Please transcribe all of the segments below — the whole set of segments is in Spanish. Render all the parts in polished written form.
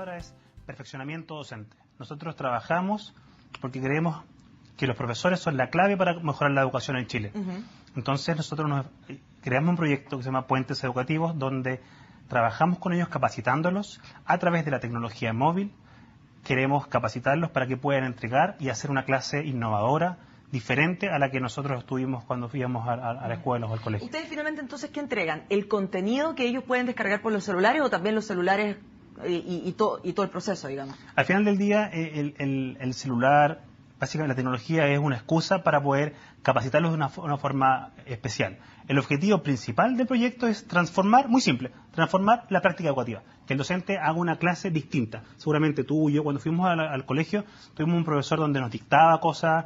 palabra es perfeccionamiento docente. Nosotros trabajamos porque creemos que los profesores son la clave para mejorar la educación en Chile. Entonces nosotros creamos un proyecto que se llama Puentes Educativos, donde trabajamos con ellos capacitándolos a través de la tecnología móvil. Queremos capacitarlos para que puedan entregar y hacer una clase innovadora, diferente a la que nosotros tuvimos cuando íbamos a la escuela o al colegio. ¿Ustedes finalmente entonces qué entregan? ¿El contenido que ellos pueden descargar por los celulares o también los celulares y todo el proceso, digamos? Al final del día, el celular, básicamente la tecnología es una excusa para poder capacitarlos de una forma especial. El objetivo principal del proyecto es transformar, muy simple, transformar la práctica educativa. Que el docente haga una clase distinta. Seguramente tú y yo, cuando fuimos al colegio, tuvimos un profesor donde nos dictaba cosas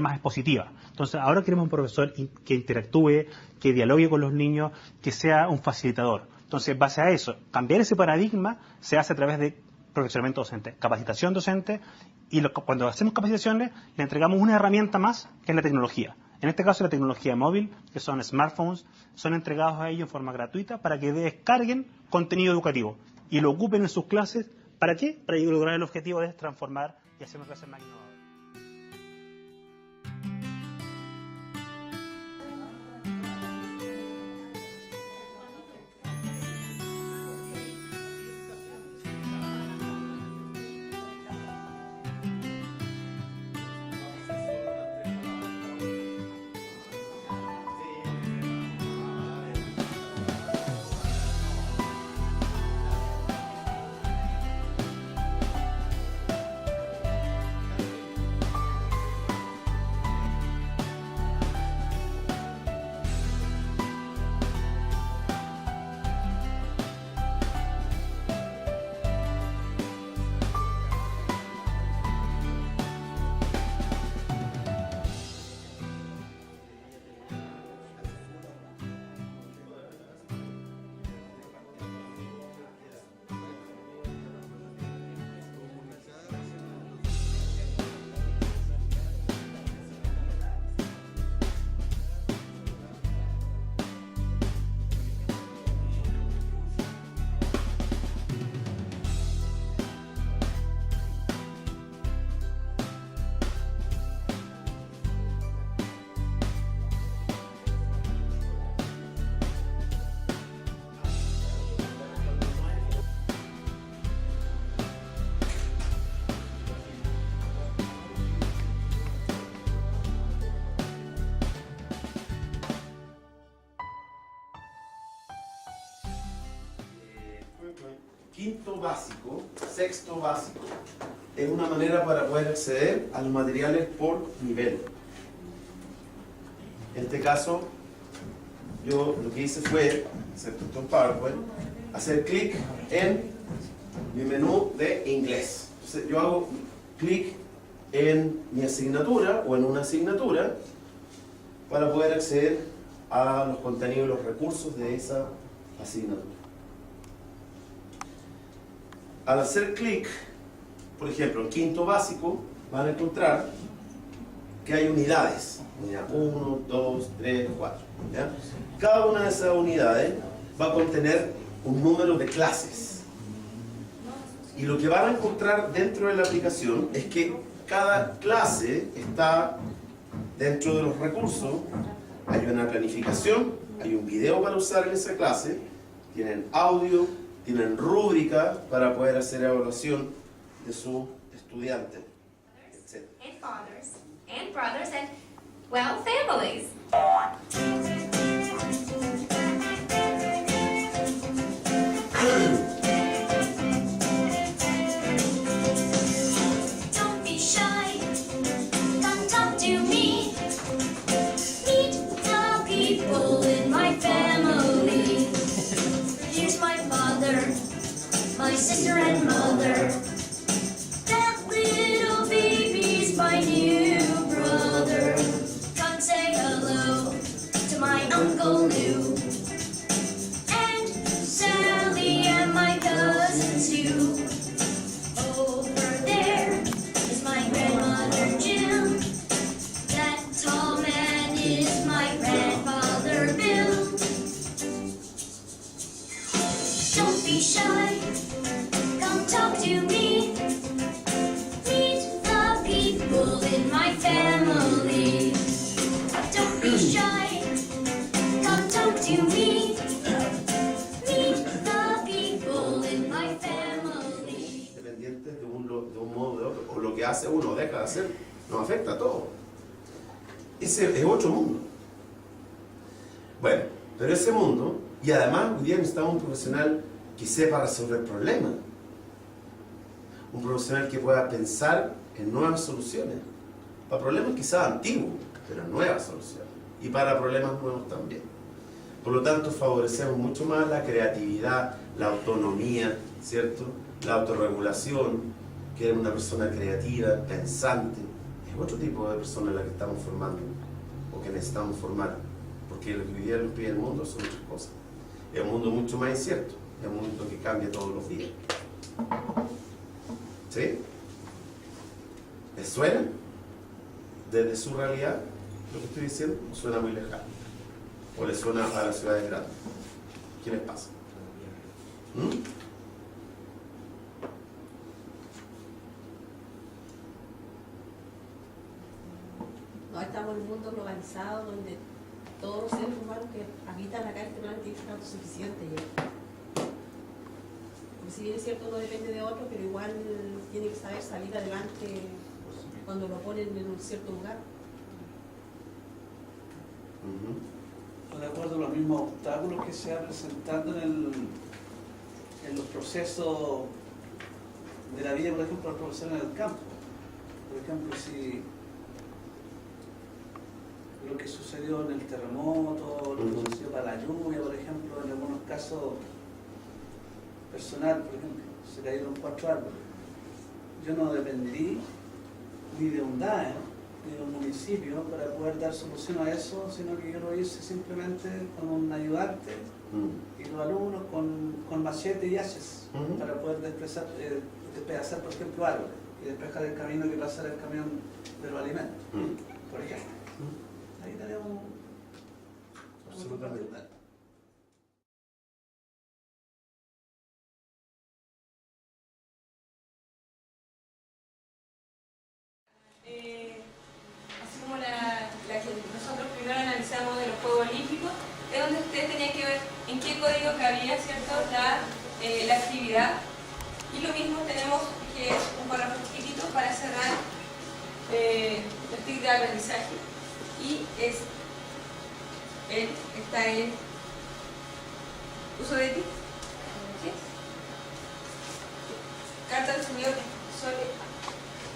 más expositivas. Entonces, ahora queremos un profesor que interactúe, que dialogue con los niños, que sea un facilitador. Entonces, en base a eso, cambiar ese paradigma se hace a través de perfeccionamiento docente, capacitación docente, y cuando hacemos capacitaciones le entregamos una herramienta más, que es la tecnología. En este caso la tecnología móvil, que son smartphones, son entregados a ellos en forma gratuita para que descarguen contenido educativo y lo ocupen en sus clases. ¿Para qué? Para lograr el objetivo de transformar y hacer una clase más innovadora. Quinto básico, sexto básico, es una manera para poder acceder a los materiales por nivel. En este caso, yo lo que hice fue, excepto esto en PowerPoint, hacer clic en mi menú de inglés. Entonces, yo hago clic en mi asignatura o en una asignatura para poder acceder a los contenidos y los recursos de esa asignatura. Al hacer clic, por ejemplo, en quinto básico, van a encontrar que hay unidades. Unidad 1, 2, 3, 4. ¿Ya? Cada una de esas unidades va a contener un número de clases. Y lo que van a encontrar dentro de la aplicación es que cada clase está dentro de los recursos. Hay una planificación, hay un video para usar en esa clase, tienen audio, tienen rúbrica para poder hacer evaluación de su estudiante, etc. And fathers, and brothers, and, well, families. Don't be shy, come talk to me. Meet the people in my family. Here's my father, my sister and mother. That little baby's my new brother. Come say hello to my Uncle Lou. And Sally and my cousins too. Over there is my grandmother Jim. That tall man is my grandfather Bill. Don't be shy, come talk to hace uno o deja de hacer, nos afecta a todos. Ese es otro mundo. Bueno, pero ese mundo, y además hoy día necesitamos un profesional que sepa resolver problemas. Un profesional que pueda pensar en nuevas soluciones. Para problemas quizás antiguos, pero nuevas soluciones. Y para problemas nuevos también. Por lo tanto, favorecemos mucho más la creatividad, la autonomía, ¿cierto? La autorregulación, que es una persona creativa, pensante. Es otro tipo de persona la que estamos formando, o que necesitamos formar. Porque lo que hoy día nos pide el mundo son muchas cosas. Es un mundo mucho más incierto. Es un mundo que cambia todos los días. ¿Sí? ¿Les suena? Desde su realidad, lo que estoy diciendo, ¿o suena muy lejano? ¿O les suena a las ciudades grandes? ¿Qué les pasa? No, estamos en un mundo globalizado donde todos los seres humanos que habitan acá en este planeta tienen que ser autosuficientes ya. Porque si bien es cierto, no depende de otro, pero igual tiene que saber salir adelante cuando lo ponen en un cierto lugar. De acuerdo a los mismos obstáculos que se van presentando en los procesos de la vida, por ejemplo, los profesores en el campo. Por ejemplo, si lo que sucedió en el terremoto, lo que sucedió para la lluvia, por ejemplo, en algunos casos personal, por ejemplo, se cayeron 4 árboles. Yo no dependí ni de un DAE, ni de un municipio para poder dar solución a eso, sino que yo lo hice simplemente con un ayudante y los alumnos con machete y haches para poder despedazar, por ejemplo, árboles y despejar el camino que pasara el camión de los alimentos, por ejemplo. Ahí tenemos absolutamente. Así como la que nosotros primero analizamos de los Juegos Olímpicos, es donde ustedes tenían que ver en qué código cabía, ¿cierto?, la actividad. Y lo mismo tenemos, que es un párrafo chiquitito para cerrar los TIC de aprendizaje. Y está en uso de TIC. ¿Sí? Carta del consumidor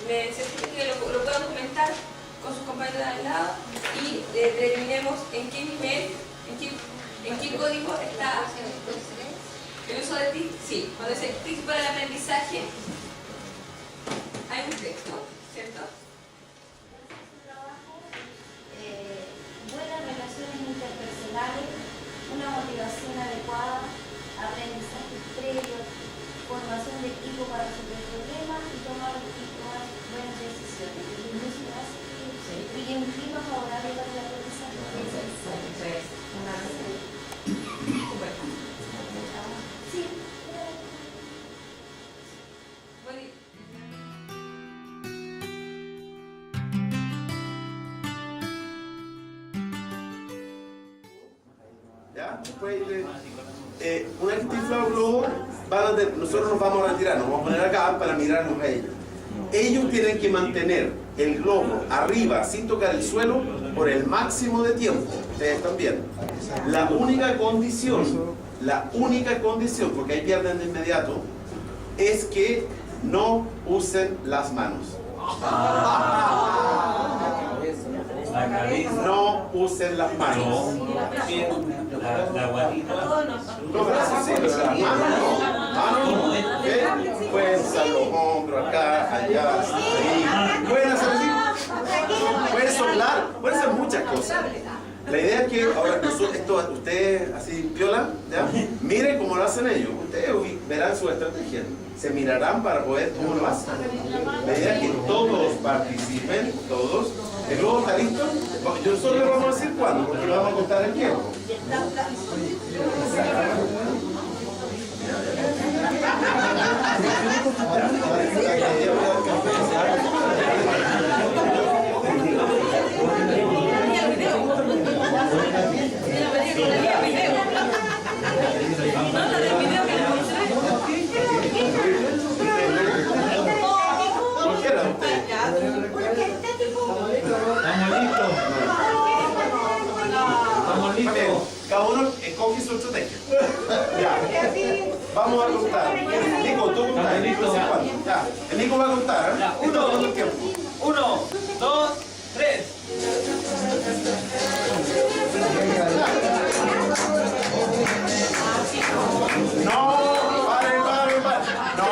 me certifica que lo puedan comentar con sus compañeros de al lado y determinemos en qué nivel, en qué código está el uso de TIC. Sí, cuando dice TIC para el aprendizaje, hay un texto, ¿cierto? Buenas relaciones interpersonales, una motivación adecuada, aprendizaje previo, formación de equipo para resolver problemas y tomar buenas decisiones. Y un clima favorable para el aprendizaje. Eso es una Sí. ¿Ya? Después una vez que inflado el globo, nosotros nos vamos a retirar, nos vamos a poner acá para mirarnos a ellos. Ellos tienen que mantener el globo arriba sin tocar el suelo por el máximo de tiempo. Ustedes están viendo. La única condición, porque ahí pierden de inmediato, es que no usen las manos. No usen las manos. La guatita. No, pero eso sí, pero las manos no. ¿Ven? Pueden usar los hombros acá, allá, ahí. Pueden hacer así. Pueden soplar. Pueden hacer muchas cosas. La idea es que ahora ustedes así piola, ¿ya? Miren cómo lo hacen ellos. Ustedes verán su estrategia. Se mirarán para poder cómo lo hacen. La idea es que todos participen, todos. ¿El globo está listo? Yo solo le vamos a decir cuándo, porque lo vamos a contar el tiempo. Cualquiera de ustedes. Nico, tú contas. Ya, el Nico va a contar. Ya, 1, 2, 3. No, pare. No.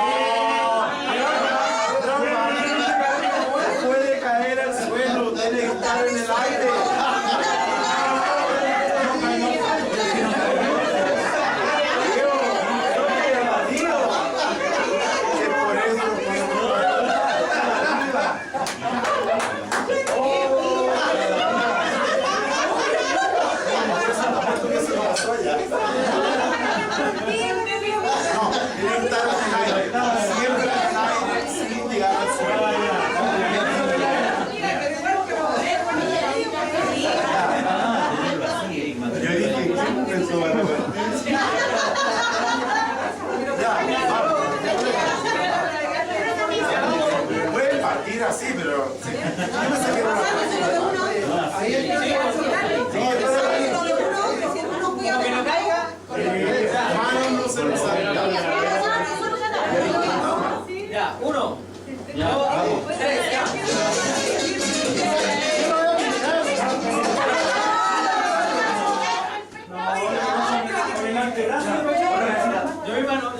No puede caer al suelo, tiene que estar en el aire. Pueden partir así, pero yo pensé que era una Que no caiga. mano no se lo sabe. Ya, 1, 2, 3, ya. Yo mi mano,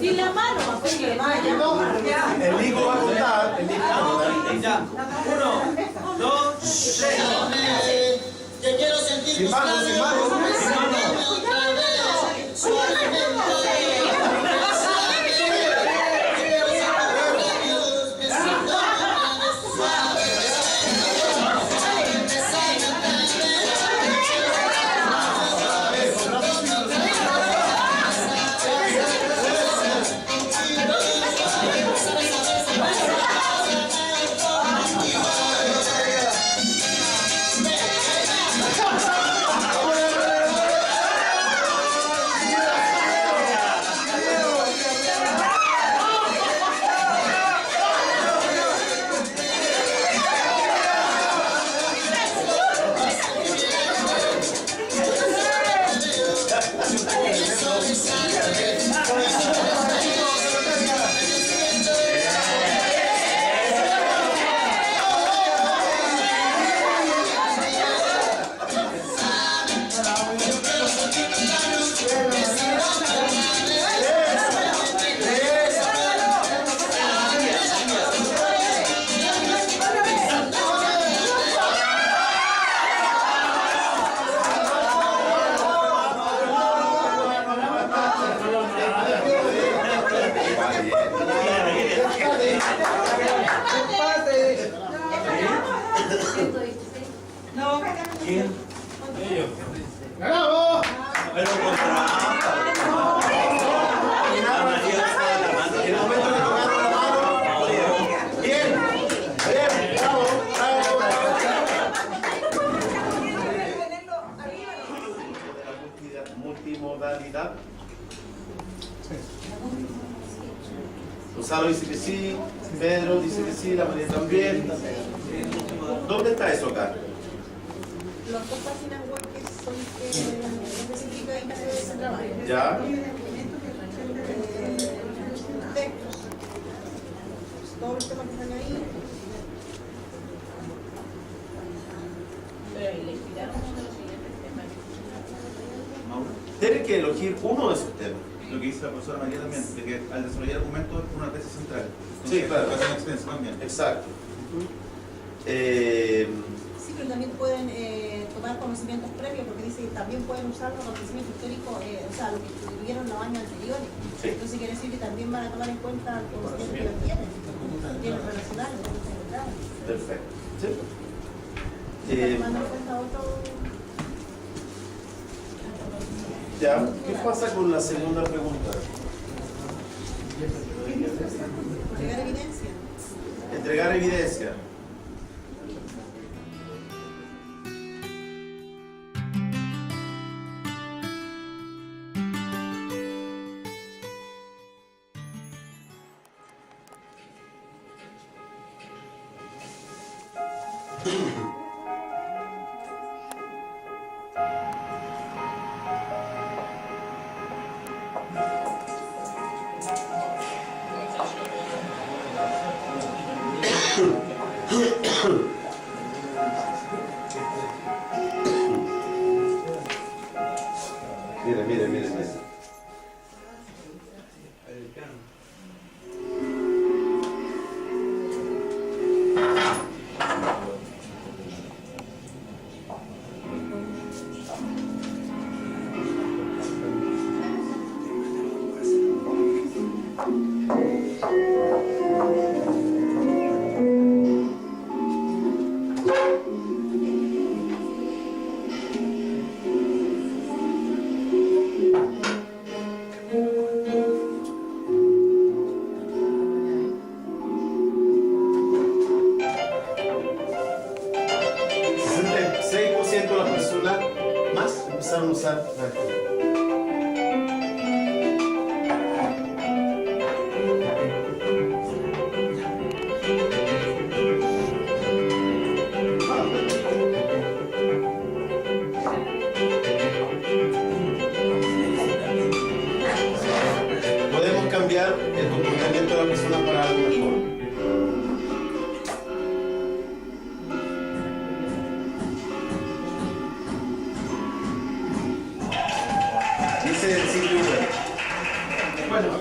Y la mano, El Nico va a contar. El Nico va a contar. ya. 1, 2, 3. Yo quiero sentir Sin mano, sin mano. ¡Bravo! Pero con trampa. En el momento que tocaron la mano. Bien, bravo. Multimodalidad. Gonzalo dice que sí, Pedro dice que sí, la María también. ¿Dónde está eso acá? Las dos páginas web que son ¿Ya? Textos. Todos los temas que están ahí. Le inspiramos uno de los siguientes temas. Tiene que elegir uno de esos temas. Lo que dice la profesora María también, de que al desarrollar argumentos es una tesis central. Entonces, Sí, claro. es una experiencia también. Exacto. Sí, pero también pueden tomar conocimientos previos, porque dice que también pueden usar los acontecimientos históricos, o sea, lo que tuvieron los años anteriores. Sí. Entonces quiere decir que también van a tomar en cuenta el conocimiento que tienen relacionados, que tienen centrales. Perfecto. ¿Sí? Tomando en cuenta otro. Ya, ¿qué pasa con la segunda pregunta? Entregar evidencia. Entregar evidencia. Mire, mire, mire, mire. Empezaron a usar. Podemos cambiar el comportamiento de la persona para algo mejor. Bueno,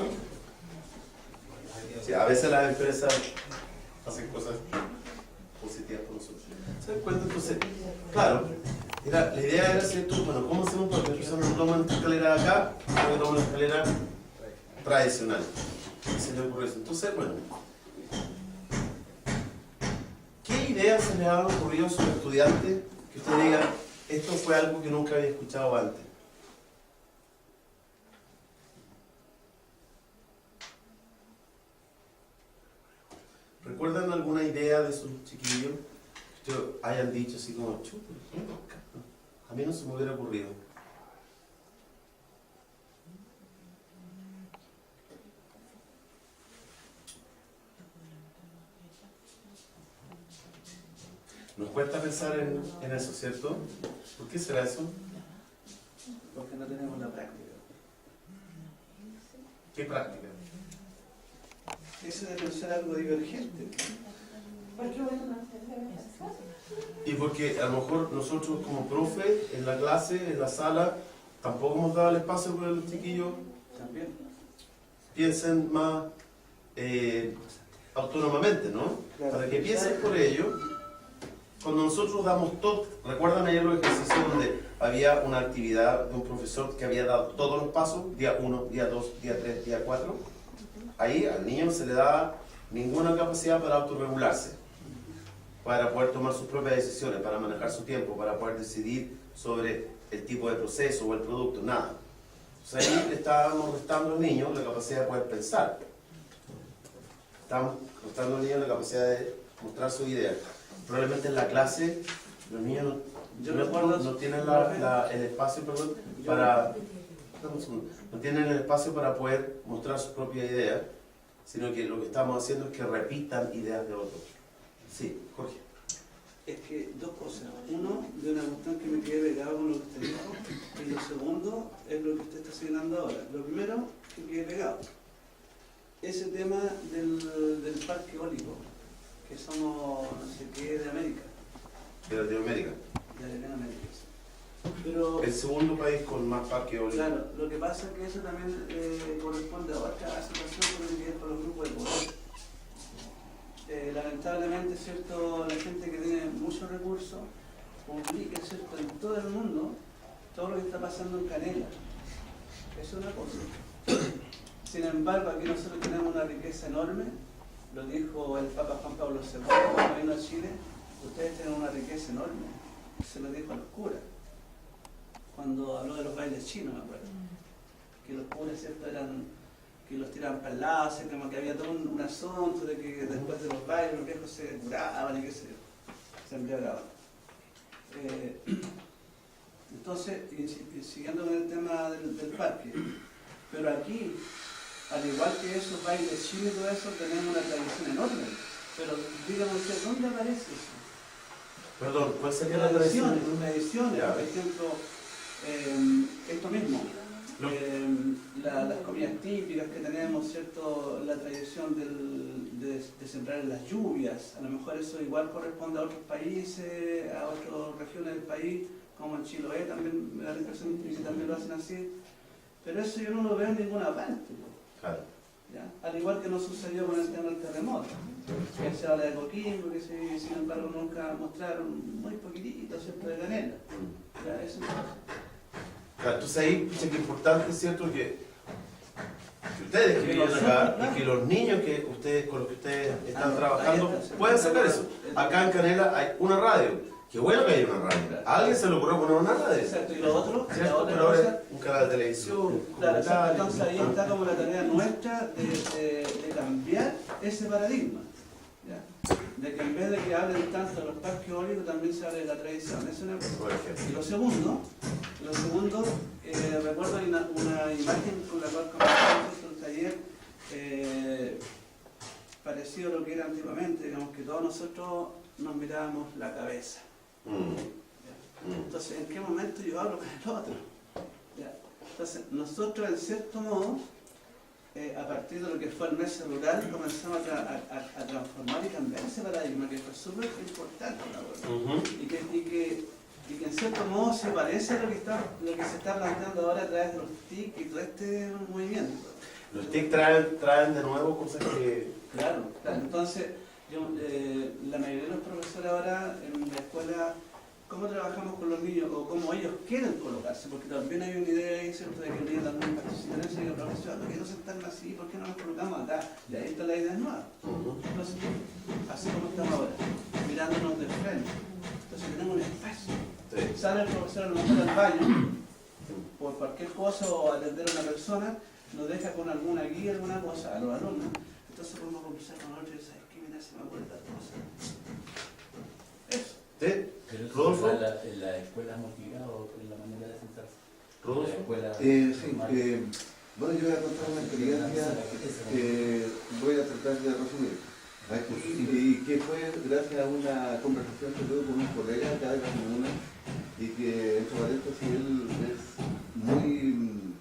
sí, a veces las empresas hacen cosas positivas por nosotros. ¿Se dan cuenta? Entonces, claro, la idea era hacer esto, bueno, ¿cómo hacemos para que las personas no tomen esta escalera de acá, sino que tomen la escalera tradicional? Y se le ocurre eso. Entonces, bueno, ¿qué ideas se le han ocurrido a sus estudiantes que usted diga, esto fue algo que nunca había escuchado antes? ¿Recuerdan alguna idea de sus chiquillos que ustedes hayan dicho así como, chupo, a mí no se me hubiera ocurrido? Nos cuesta pensar en eso, ¿cierto? ¿Por qué será eso? Porque no tenemos la práctica. ¿Qué práctica? Eso de pensar algo divergente. Y porque a lo mejor nosotros como profe, en la clase, en la sala, tampoco hemos dado el espacio para que los chiquillos También. piensen más autónomamente, ¿no? Claro. Para que piensen por ello. Cuando nosotros damos todo, ¿recuerdan ayer los ejercicios donde había una actividad de un profesor que había dado todos los pasos? Día 1, día 2, día 3, día 4. Ahí al niño no se le da ninguna capacidad para autorregularse, para poder tomar sus propias decisiones, para manejar su tiempo, para poder decidir sobre el tipo de proceso o el producto, nada. Entonces ahí le estábamos restando al niño la capacidad de poder pensar. Estamos restando al niño la capacidad de mostrar su idea. Probablemente en la clase los niños no tienen el espacio, perdón, para... No tienen el espacio para poder mostrar su propia idea, sino que lo que estamos haciendo es que repitan ideas de otros. Sí, Jorge. Es que dos cosas. Uno, de una cuestión que me quedé pegado con lo que usted dijo, y lo segundo es lo que usted está señalando ahora. Lo primero, que quedé pegado. Ese tema del parque eólico, que somos no sé qué de América. De Latinoamérica. De Latinoamérica. Pero, El segundo país con más parque eólico. claro, lo que pasa es que eso también corresponde a otra situación con el que es con los grupos de poder. Lamentablemente, ¿cierto? La gente que tiene muchos recursos publica, ¿cierto?, en todo el mundo todo lo que está pasando en Canela. Eso es una cosa. Sin embargo, aquí nosotros tenemos una riqueza enorme. Lo dijo el Papa Juan Pablo II cuando vino a Chile. Ustedes tienen una riqueza enorme. Se lo dijo a los curas cuando habló de los bailes chinos, me acuerdo. Que los curas, ¿cierto?, eran que los tiraban para el lado, ¿sí? Como que había todo un asunto de que después de los bailes los viejos se curaban y qué sé yo, se embriagaban. Entonces, y siguiendo con el tema del parque, pero aquí, al igual que esos bailes chinos y todo eso, tenemos una tradición enorme. Pero díganme usted, ¿dónde aparece eso? Perdón, ¿cuál sería la tradición? Tradiciones, por ejemplo, esto mismo. Las comidas típicas que tenemos, ¿cierto? La tradición de sembrar en las lluvias, a lo mejor eso igual corresponde a otros países, a otras regiones del país, como en Chiloé también me da la impresión que también lo hacen así, pero eso yo no lo veo en ninguna parte. Claro. ¿Ya? Al igual que no sucedió con el tema del terremoto, que se habla de Coquimbo, que sin embargo nunca mostraron muy poquitito, ¿cierto?, de Canela. ¿Ya? Eso no. Claro, entonces ahí es importante, ¿cierto?, que ustedes que viven acá y que los niños que ustedes con los que ustedes están trabajando pueden sacar eso. Acá en Canela hay una radio. Qué bueno que hay una radio. A alguien se le ocurrió poner una radio. Exacto, y lo otro, ¿cierto? Pero ahora es un canal de televisión. Claro, exacto. Entonces ahí está como la tarea nuestra de cambiar ese paradigma. ¿Ya? De que en vez de que hablen tanto de los parques eólicos, también se hable de la tradición. Eso es una cosa. Y lo segundo, recuerdo una imagen con la cual comenzamos el taller, parecido a lo que era antiguamente, digamos que todos nosotros nos mirábamos la cabeza. Entonces, ¿en qué momento yo hablo con el otro? ¿Ya? Entonces, nosotros, en cierto modo, a partir de lo que fue el mes rural, comenzamos a transformar y cambiar ese paradigma, que fue súper importante, y que en cierto modo se parece a lo que se está planteando ahora a través de los TIC y todo este movimiento. Los TIC traen de nuevo cosas que... Claro. Entonces, la mayoría de los profesores ahora en la escuela, ¿cómo trabajamos con los niños o cómo ellos quieren colocarse? Porque también hay una idea ahí, ¿cierto?, de que el niño también participa en eso y el profesor, ¿por qué no sentarme así? ¿Por qué no nos colocamos acá? Y ahí está la idea nueva. Entonces, así como estamos ahora, mirándonos de frente. Entonces tenemos un espacio. Sí. Sale el profesor a lo mejor al baño, por cualquier cosa o atender a una persona, nos deja con alguna guía, alguna cosa a los alumnos. Entonces podemos conversar con otros y decir, ¿sabes qué? Mira, se me acuerda de cosas. Eso. ¿Sí? Pero ¿Rodolfo? en la escuela hemos llegado en la manera de sentarse. ¿Rodolfo? Bueno, yo voy a contar una experiencia que voy a tratar de resumir. Y que fue gracias a una conversación que tuve con un colega acá de la comuna y que, entre paréntesis, él es muy...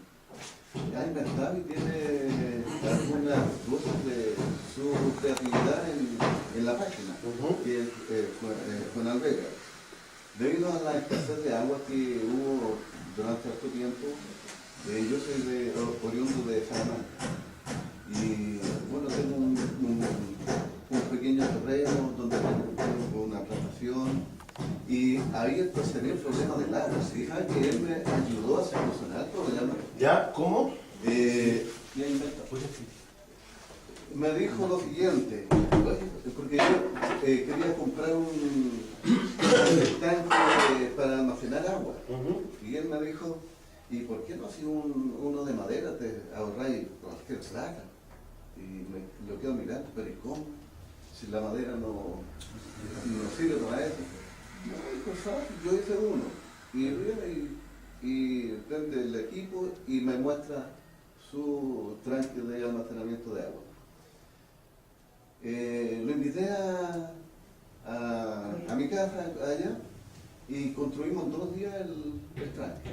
ha inventado y tiene algunas cosas de su creatividad en la página, que es Juan Alvega. Debido a la escasez de agua que hubo durante este tiempo, yo soy oriundo de Salamanca y bueno, tengo un pequeño terreno donde tengo una plantación y ahí empecé el problema del agua. Fíjate que él me ayudó a solucionar el problema. ¿Ya? ¿Cómo? Me dijo lo siguiente, porque yo quería comprar un tanque para almacenar agua. Y él me dijo, ¿y por qué no haces uno de madera? Te ahorráis cualquier placa. Y lo quedo mirando, pero ¿y cómo? Si la madera no sirve para eso. No, dijo, ¿sabes? Yo hice uno. Y viene y prende el equipo y me muestra su tanque de almacenamiento de agua. Lo invité a a mi casa allá y construimos en 2 días el tranque.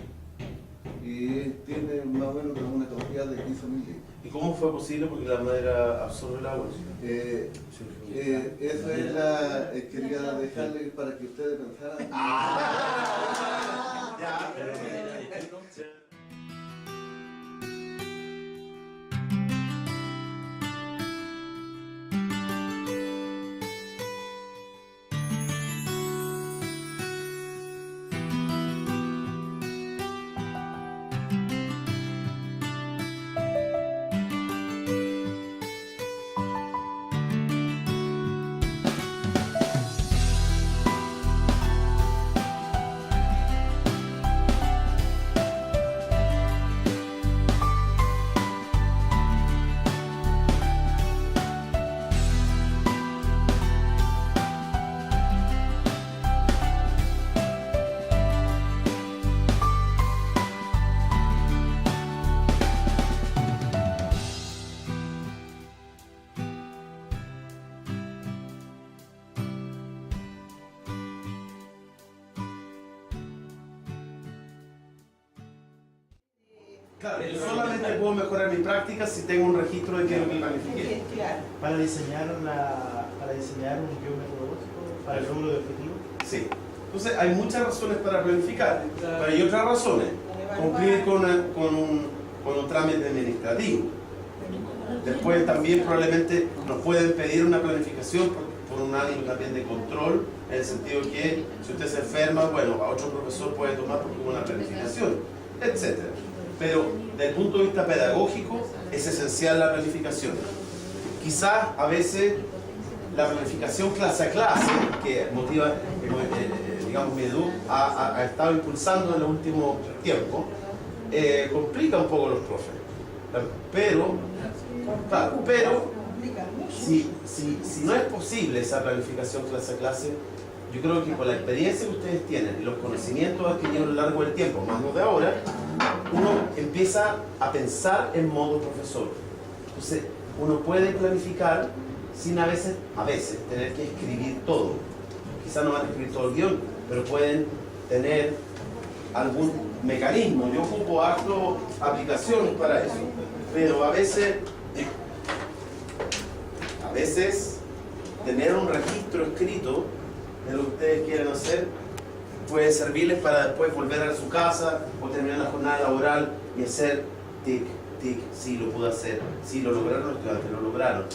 Y tiene más o menos una capacidad de 15.000 litros. ¿Y cómo fue posible? Porque la madera absorbe el agua. Eso es la... quería dejarle para que ustedes pensaran. Ya, Claro, yo solamente puedo mejorar mi práctica si tengo un registro de qué es lo que planifiqué. Para diseñar un guión metodológico, para el logro de objetivos. Sí. Entonces hay muchas razones para planificar, pero hay otras razones. Cumplir con un trámite administrativo. Después también probablemente nos pueden pedir una planificación por un ánimo también de control, en el sentido que si usted se enferma, bueno, a otro profesor puede tomar porque hubo una planificación, etc. Pero desde el punto de vista pedagógico es esencial la planificación. Quizás a veces la planificación clase a clase, que motiva, digamos, Mideduc ha estado impulsando en el último tiempo, complica un poco los profes. Pero, claro, si no es posible esa planificación clase a clase, yo creo que con la experiencia que ustedes tienen y los conocimientos adquiridos a lo largo del tiempo, más no de ahora, uno empieza a pensar en modo profesor. Entonces, uno puede planificar sin a veces tener que escribir todo. Quizás no van a escribir todo el guión, pero pueden tener algún mecanismo. Yo ocupo harto aplicaciones para eso, pero a veces tener un registro escrito de lo que ustedes quieren hacer puede servirles para después volver a su casa o terminar la jornada laboral y hacer tic, tic, sí lo pude hacer, sí lo lograron los estudiantes, lo lograron,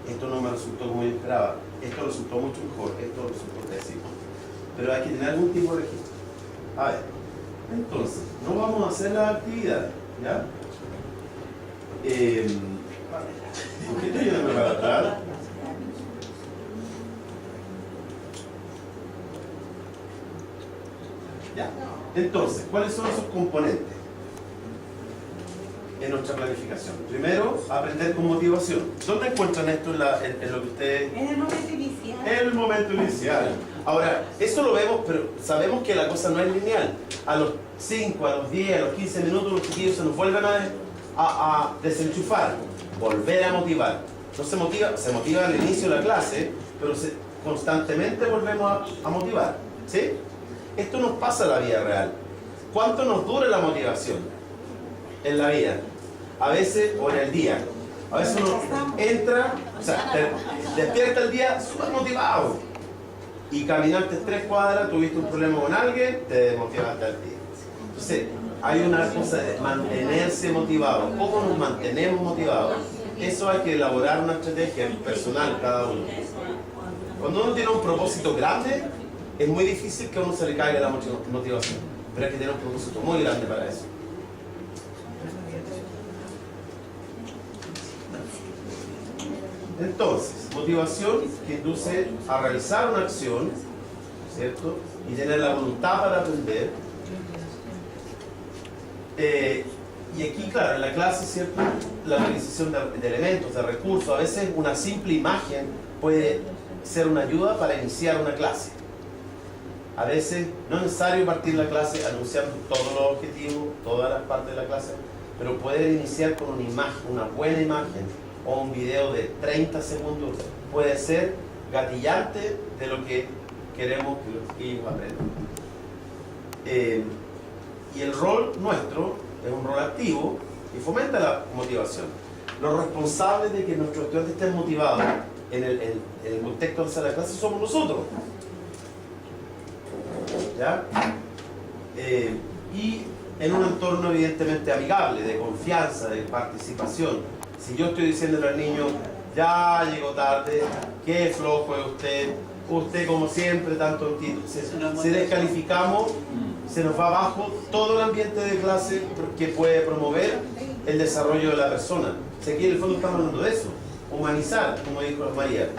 esto no me resultó como yo esperaba, esto resultó mucho mejor, esto resultó pésimo. Pero hay que tener algún tipo de registro. A ver, entonces, no vamos a hacer las actividades, ¿ya? ¿Por qué estoy yendo para atrás? ¿Ya? Entonces, ¿cuáles son esos componentes en nuestra planificación? Primero, aprender con motivación. ¿Dónde encuentran esto en lo que ustedes...? En el momento inicial. En el momento inicial. Ahora, eso lo vemos, pero sabemos que la cosa no es lineal. A los 5, a los 10, a los 15 minutos los chiquillos se nos vuelven a desenchufar, volver a motivar. No se motiva al inicio de la clase, pero constantemente volvemos a motivar. ¿Sí? Esto nos pasa en la vida real. ¿Cuánto nos dura la motivación en la vida? A veces, o en el día. A veces uno entra, o sea, despierta el día súper motivado. Y caminaste 3 cuadras, tuviste un problema con alguien, te desmotivaste al día. Entonces, hay una cosa de mantenerse motivado. ¿Cómo nos mantenemos motivados? Eso hay que elaborar una estrategia personal cada uno. Cuando uno tiene un propósito grande, es muy difícil que a uno se le caiga la motivación, pero hay que tener un propósito muy grande para eso. Entonces, motivación que induce a realizar una acción, ¿cierto? Y tener la voluntad para aprender. Y aquí, claro, en la clase, ¿cierto? La utilización de elementos, de recursos. A veces una simple imagen puede ser una ayuda para iniciar una clase. A veces no es necesario partir la clase anunciando todos los objetivos, todas las partes de la clase, pero poder iniciar con una imagen, una buena imagen, o un video de 30 segundos puede ser gatillante de lo que queremos que los chiquillos aprendan. Y el rol nuestro es un rol activo y fomenta la motivación. Los responsables de que nuestros estudiantes estén motivados en el contexto de la clase somos nosotros. ¿Ya? Y en un entorno evidentemente amigable, de confianza, de participación. Si yo estoy diciéndole al niño, ya llegó tarde, qué flojo es usted como siempre, tanto si descalificamos, se nos va abajo todo el ambiente de clase que puede promover el desarrollo de la persona. Si aquí en el fondo estamos hablando de eso, humanizar, como dijo María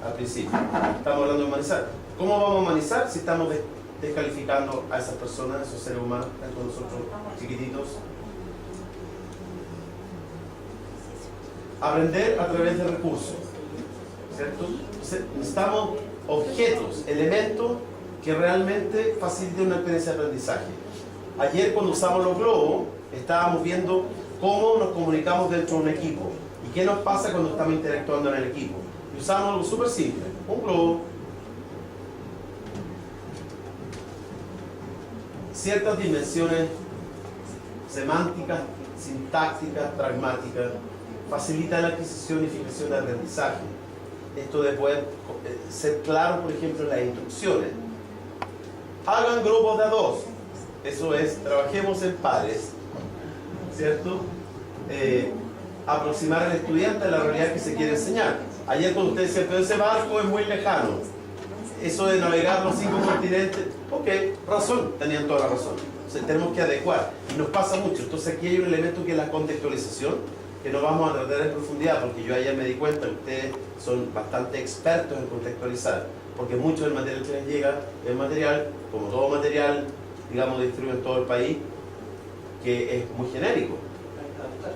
al principio, estamos hablando de humanizar. ¿Cómo vamos a humanizar si estamos descalificando a esas personas, esos seres humanos, tanto nosotros chiquititos? Aprender a través de recursos, ¿cierto? Necesitamos objetos, elementos que realmente faciliten una experiencia de aprendizaje. Ayer cuando usamos los globos, estábamos viendo cómo nos comunicamos dentro de un equipo y qué nos pasa cuando estamos interactuando en el equipo. Y usamos algo súper simple, un globo, ciertas dimensiones semánticas, sintácticas, pragmáticas, facilita la adquisición y fijación de aprendizaje. Esto de poder ser claro, por ejemplo, en las instrucciones. Hagan grupos de a dos. Eso es, trabajemos en pares, ¿cierto? Aproximar al estudiante a la realidad que se quiere enseñar. Ayer cuando usted decía, pero ese barco es muy lejano. Eso de navegar los 5 continentes, ok, razón, tenían toda la razón. O sea, tenemos que adecuar. Y nos pasa mucho. Entonces aquí hay un elemento que es la contextualización, que no vamos a tratar en profundidad, porque yo ayer me di cuenta que ustedes son bastante expertos en contextualizar, porque mucho del material que les llega es material, como todo material, digamos, distribuido en todo el país, que es muy genérico.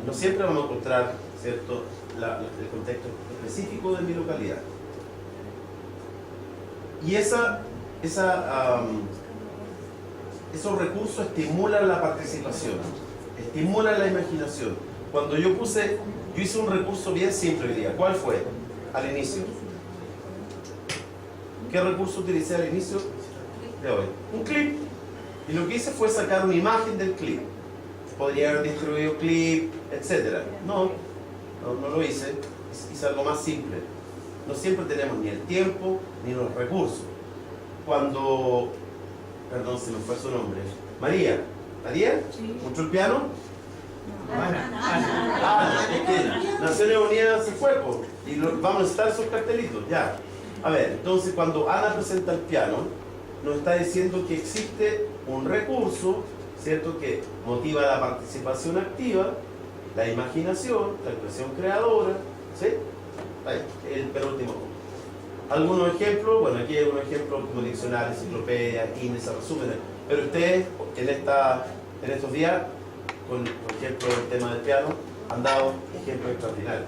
No siempre vamos a encontrar, ¿cierto?, el contexto específico de mi localidad. Y esos recursos estimulan la participación, estimulan la imaginación. Cuando yo hice un recurso bien simple hoy día. ¿Cuál fue? Al inicio. ¿Qué recurso utilicé al inicio de hoy? Un clip. Y lo que hice fue sacar una imagen del clip. Podría haber distribuido clip, etc. No lo hice. Hice algo más simple. No siempre tenemos ni el tiempo ni los recursos. Perdón, se me fue su nombre. María. Sí. ¿Mucho el piano? Es que Naciones Unidas se fue, y vamos a necesitar esos cartelitos, ya. A ver, entonces cuando Ana presenta el piano, nos está diciendo que existe un recurso, ¿cierto?, que motiva la participación activa, la imaginación, la expresión creadora, ¿sí? Ahí, el penúltimo punto. Algunos ejemplos, bueno, aquí hay algunos ejemplos como diccionarios, enciclopedias, índices, resúmenes, pero ustedes en estos días, por ejemplo, el tema del piano, han dado ejemplos extraordinarios.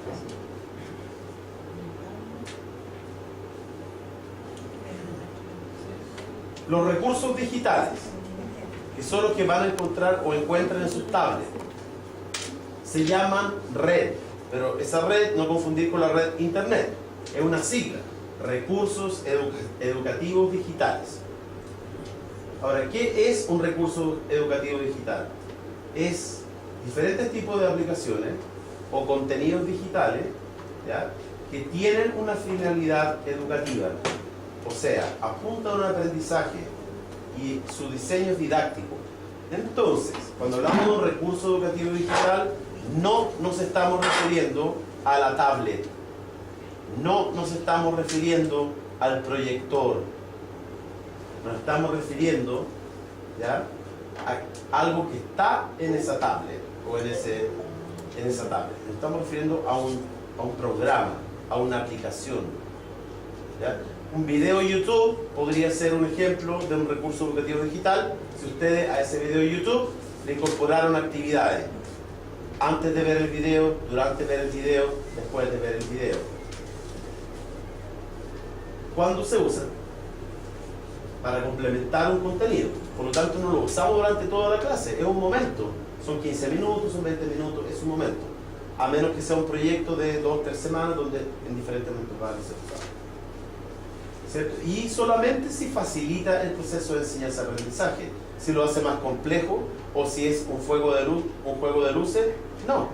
Los recursos digitales, que son los que van a encontrar o encuentran en sus tablets, se llaman red, pero esa red, no confundir con la red internet, es una sigla, recursos educativos digitales. Ahora, ¿qué es un recurso educativo digital? Es diferentes tipos de aplicaciones o contenidos digitales, ¿ya?, que tienen una finalidad educativa, o sea, apuntan a un aprendizaje y su diseño es didáctico. Entonces, cuando hablamos de un recurso educativo digital, no nos estamos refiriendo a la tablet, no nos estamos refiriendo al proyector, nos estamos refiriendo, ¿ya?, a algo que está en esa tablet o en esa tablet. Nos estamos refiriendo a un programa, a una aplicación, ¿ya? Un video YouTube podría ser un ejemplo de un recurso educativo digital si ustedes a ese video de YouTube le incorporaron actividades antes de ver el video, durante ver el video, después de ver el video. ¿Cuándo se usan? Para complementar un contenido. Por lo tanto, no lo usamos durante toda la clase, es un momento. Son 15 minutos, son 20 minutos, es un momento. A menos que sea un proyecto de 2 o 3 semanas donde en diferentes momentos van a ser usados. ¿cierto? Y solamente si facilita el proceso de enseñanza-aprendizaje. Si lo hace más complejo o si es un juego de luces, no.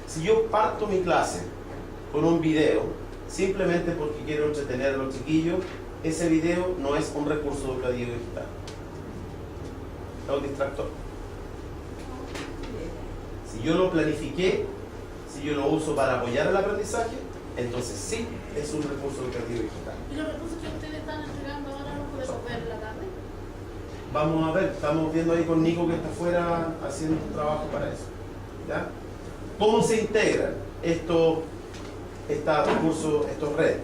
Si yo parto mi clase con un video simplemente porque quiero entretener a los chiquillos, ese video no es un recurso educativo digital. Es un distractor. Si yo lo planifiqué, si yo lo uso para apoyar el aprendizaje, entonces sí es un recurso educativo digital. ¿Y los recursos que ustedes están entregando ahora los podemos ver en la tarde? Vamos a ver, estamos viendo ahí con Nico que está afuera haciendo un trabajo para eso. ¿Ya? ¿Cómo se integran estos recursos, estos redes?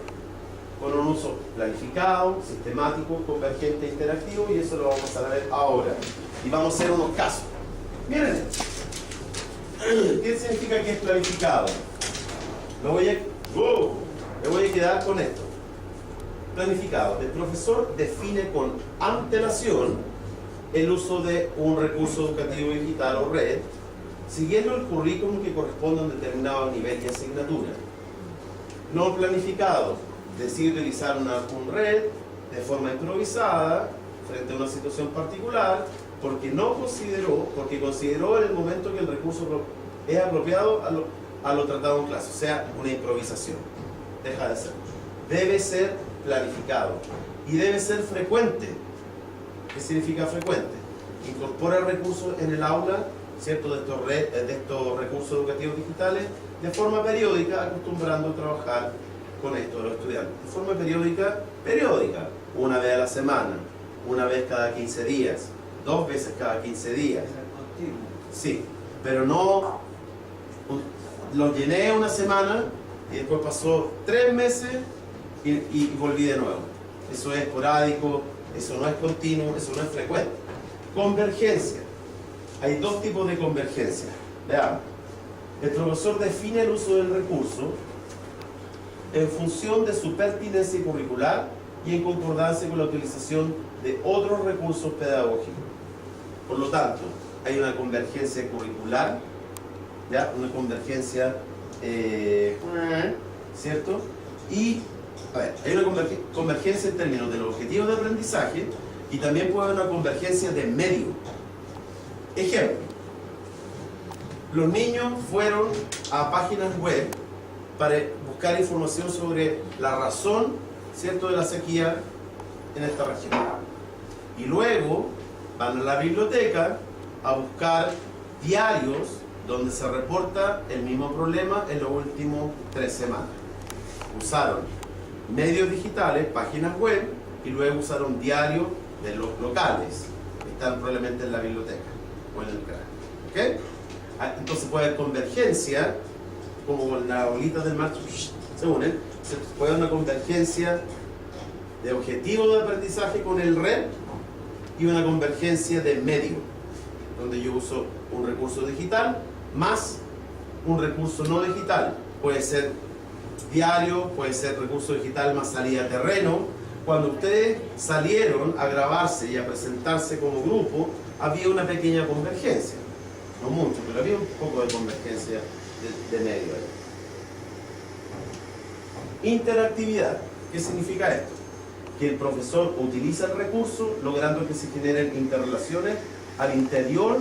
Con un uso planificado, sistemático, convergente e interactivo, y eso lo vamos a ver ahora. Y vamos a hacer unos casos. Miren esto. ¿Qué significa que es planificado? Me voy a quedar con esto. Planificado. El profesor define con antelación el uso de un recurso educativo digital o red, siguiendo el currículum que corresponde a un determinado nivel y asignatura. No planificado. Decide utilizar un red de forma improvisada frente a una situación particular porque consideró en el momento que el recurso es apropiado a lo tratado en clase, o sea, una improvisación. Deja de ser. Debe ser planificado y debe ser frecuente. ¿Qué significa frecuente? Incorpora recursos en el aula, ¿cierto?, de estos recursos educativos digitales de forma periódica, acostumbrando a trabajar con esto de los estudiantes. De forma periódica, una vez a la semana, una vez cada 15 días, 2 veces cada 15 días. Sí, pero no lo llené una semana y después pasó 3 meses y volví de nuevo. Eso es esporádico, eso no es continuo, eso no es frecuente. Convergencia. Hay 2 tipos de convergencia. Veamos. El profesor define el uso del recurso en función de su pertinencia curricular y en concordancia con la utilización de otros recursos pedagógicos. Por lo tanto, hay una convergencia curricular, ¿ya? Una convergencia, ¿cierto? Y, hay una convergencia en términos de los objetivos de aprendizaje y también puede haber una convergencia de medio. Ejemplo, los niños fueron a páginas web para buscar información sobre la razón, ¿cierto?, de la sequía en esta región. Y luego van a la biblioteca a buscar diarios donde se reporta el mismo problema en los últimos 3 semanas. Usaron medios digitales, páginas web, y luego usaron diarios de los locales que están probablemente en la biblioteca o en el CRA. ¿Ok? Entonces puede haber convergencia, como las bolitas del mar se unen, puede haber una convergencia de objetivo de aprendizaje con el red y una convergencia de medio, donde yo uso un recurso digital más un recurso no digital. Puede ser diario, puede ser recurso digital más salida a terreno. Cuando ustedes salieron a grabarse y a presentarse como grupo, había una pequeña convergencia. No mucho, pero había un poco de convergencia de medio ahí. Interactividad. ¿Qué significa esto? Que el profesor utiliza el recurso logrando que se generen interrelaciones al interior,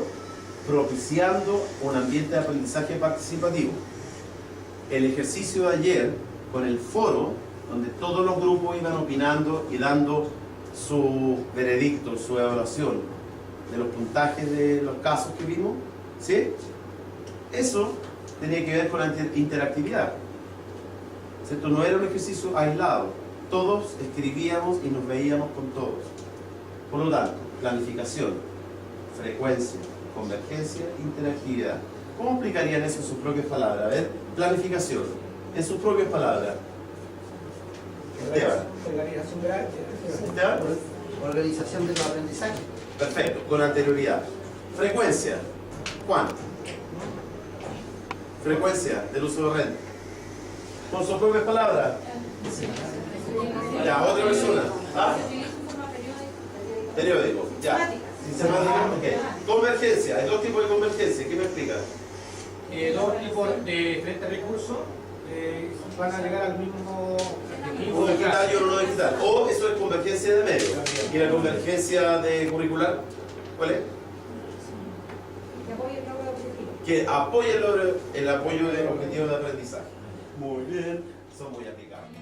propiciando un ambiente de aprendizaje participativo. El ejercicio de ayer con el foro, donde todos los grupos iban opinando y dando su veredicto, su evaluación de los puntajes de los casos que vimos, ¿sí? Eso tenía que ver con la interactividad, ¿cierto? No era un ejercicio aislado, todos escribíamos y nos veíamos con todos. Por lo tanto, planificación, frecuencia, convergencia, interactividad. ¿Cómo explicarían eso en sus propias palabras? A ver, planificación, en sus propias palabras. Esteban. Esteban. Organización de los aprendizajes. Perfecto, con anterioridad. Frecuencia, Juan. Frecuencia del uso de red. Con sus propias palabras. Ya, otra persona. ¿Ah? Periódico, ya. Sistemático, ok. Convergencia, hay 2 tipos de convergencia. ¿Qué me explica? 2 tipos de diferentes recursos van a llegar al mismo objetivo. Uno digital y otro no digital. O eso es convergencia de medios. ¿Y la convergencia de curricular? ¿Cuál es? Que apoye el apoyo del objetivo de aprendizaje. Muy bien, son muy aplicables.